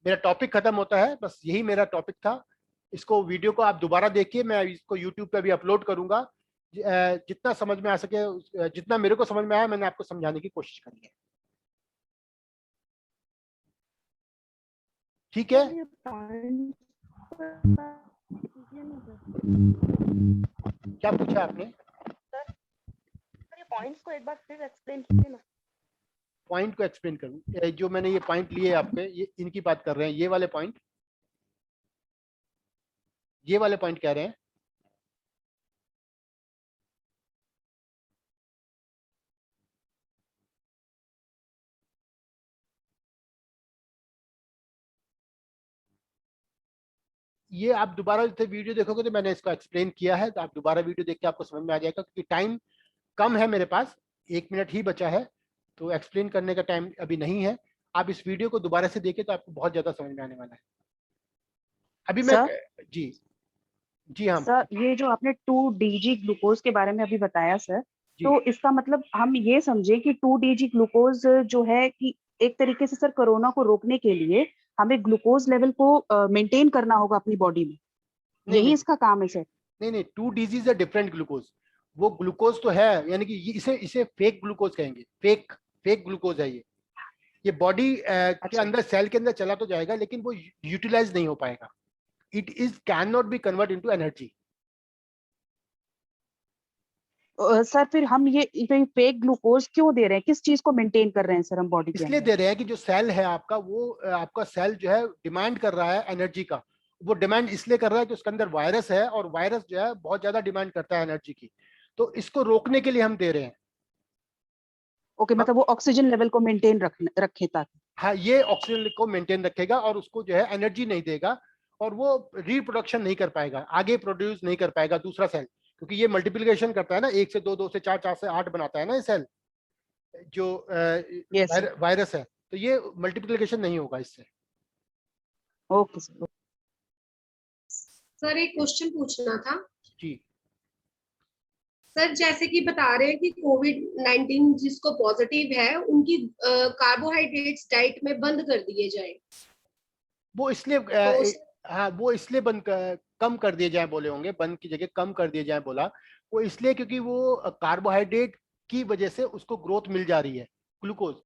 मेरा टॉपिक खत्म होता है, बस यही मेरा टॉपिक था। इसको वीडियो को आप दोबारा देखिए, मैं इसको यूट्यूब पे भी अपलोड करूंगा। जितना समझ में आ सके, जितना मेरे को समझ में आया मैंने आपको समझाने की कोशिश करी है। ठीक है? क्या पूछा आपने? पॉइंट्स को एक बार फिर एक्सप्लेन कीजिए ना। पॉइंट को एक्सप्लेन करूं, जो मैंने ये पॉइंट लिए आपके, ये इनकी बात कर रहे हैं, ये वाले पॉइंट, ये वाले पॉइंट कह रहे हैं। ये आप दोबारा जैसे वीडियो देखोगे तो मैंने इसको एक्सप्लेन किया है, तो आप दोबारा वीडियो देख के आपको समझ में आ जाएगा, क्योंकि टाइम कम है मेरे पास, 1 मिनट ही बचा है, तो एक्सप्लेन करने का टाइम अभी नहीं है। आप इस वीडियो को दोबारा से देखें तो आपको बहुत ज्यादा समझ में आने वाला है। अभी मैं, सर जी जी हाँ सर ये जो आपने 2DG ग्लूकोज के बारे में अभी बताया सर, जी, तो इसका मतलब हम ये समझे कि 2DG ग्लूकोज जो है कि एक तरीके से सर कोरोना को रोकने के लिए हमें ग्लूकोज लेवल को मेंटेन करना होगा अपनी बॉडी में, नहीं यही नहीं इसका काम है सर? नहीं नहीं, 2 डिजीज है डिफरेंट ग्लूकोज। वो ग्लूकोज तो है, यानी कि इसे इसे फेक ग्लूकोज कहेंगे, फेक फेक ग्लूकोज है ये बॉडी के अच्छा। अंदर, सेल के अंदर चला तो जाएगा, लेकिन वो यूटिलाइज नहीं हो पाएगा। It is can not B convert into energy. Sir फिर हम ये फेक ग्लूकोज क्यों दे रहे हैं, किस चीज को मेंटेन कर रहे हैं सर हम बॉडी के इसलिए अंदर? दे रहे हैं कि जो सेल है आपका, वो आपका सेल जो है डिमांड कर रहा है एनर्जी का। वो डिमांड इसलिए कर रहा है कि उसके अंदर वायरस है, और वायरस जो है बहुत ज्यादा डिमांड करता है एनर्जी की। तो इसको रोकने के लिए हम दे रहे हैं। ओके, मतलब वो ऑक्सीजन लेवल को मेंटेन रखे ताकि। हाँ, ये ऑक्सीजन को मेंटेन रखेगा और उसको जो है एनर्जी नहीं देगा, और वो रिप्रोडक्शन नहीं कर पाएगा, आगे प्रोड्यूस नहीं कर पाएगा दूसरा सेल, क्योंकि ये मल्टीप्लिकेशन करता है ना, 1 से 2, 2 से 4, 4 से 8 बनाता है ना ये सेल, जो यस सर। वायरस है। तो ये मल्टीप्लिकेशन नहीं होगा इससे। Okay sir. सर एक क्वेश्चन पूछना था। जी, सर जैसे कि बता रहे हैं कि कोविड-19 जिसको पॉजिटिव है उनकी कार्बोहाइड्रेट्स डाइट में बंद कर दिए जाए, वो इसलिए तो हाँ, वो इसलिए कम कर दिए जाए बोले होंगे, बंद की जगह कम कर दिए जाए बोला। वो इसलिए क्योंकि वो कार्बोहाइड्रेट की वजह से उसको ग्रोथ मिल जा रही है, ग्लूकोज